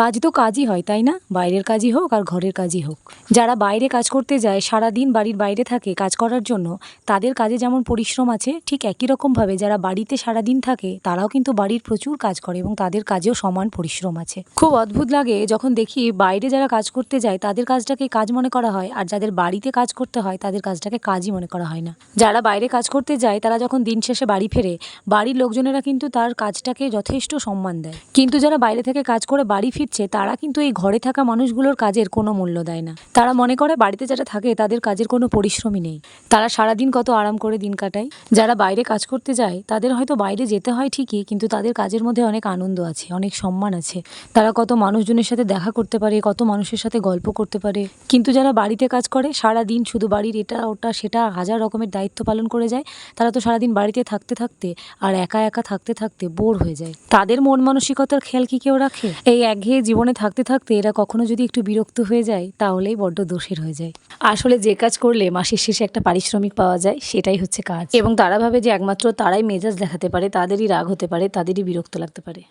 কাজ তো কাজই হয়, তাই না? বাইরের কাজই হোক আর ঘরের কাজই হোক। যারা বাইরে কাজ করতে যায়, সারাদিন বাড়ির বাইরে থাকে কাজ করার জন্য, তাদের কাজে যেমন পরিশ্রম আছে, ঠিক একই রকমভাবে যারা বাড়িতে সারাদিন থাকে তারাও কিন্তু বাড়ির প্রচুর কাজ করে এবং তাদের কাজেও সমান পরিশ্রম আছে। খুব অদ্ভুত লাগে যখন দেখি বাইরে যারা কাজ করতে যায় তাদের কাজটাকে কাজ মনে করা হয়, আর যাদের বাড়িতে কাজ করতে হয় তাদের কাজটাকে কাজই মনে করা হয় না। যারা বাইরে কাজ করতে যায় তারা যখন দিন শেষে বাড়ি ফেরে, বাড়ির লোকজনেরা কিন্তু তার কাজটাকে যথেষ্ট সম্মান দেয়, কিন্তু যারা বাইরে থেকে কাজ করে বাড়ি ফিরছে তারা কিন্তু এই ঘরে থাকা মানুষগুলোর কাজের কোনো মূল্য দেয় না। তারা মনে করে বাড়িতে যারা থাকে তাদের কাজের কোনো পরিশ্রমই নেই, তারা সারাদিন কত আরাম করে দিন কাটায়। যারা বাইরে কাজ করতে যায় তাদের হয়তো বাইরে যেতে হয় ঠিকই, কিন্তু তাদের কাজের মধ্যে অনেক আনন্দ আছে, অনেক সম্মান আছে। তারা কত মানুষজনের সাথে দেখা করতে পারে, কত মানুষের সাথে গল্প করতে পারে। কিন্তু যারা বাড়িতে কাজ করে সারাদিন শুধু বাড়ির এটা ওটা সেটা হাজার রকমের দায়িত্ব পালন করে যায়, তারা তো সারাদিন বাড়িতে থাকতে থাকতে আর একা একা থাকতে থাকতে বোর হয়ে যায়। তাদের মন মানসিকতার খেয়াল কি কেউ রাখে? এই একঘেয়ে জীবনে থাকতে থাকতে এরা কখনো যদি একটু বিরক্ত হয়ে যায় তাহলেই বড্ড দোষের হয়ে যায়। আসলে যে কাজ করলে মাসের শেষে একটা পারিশ্রমিক পাওয়া যায় সেটাই হচ্ছে কাজ, এবং তারা ভাবে যে একমাত্র তারাই মেজাজ দেখাতে পারে, তাদেরই রাগ হতে পারে, তাদেরই বিরক্ত লাগতে পারে।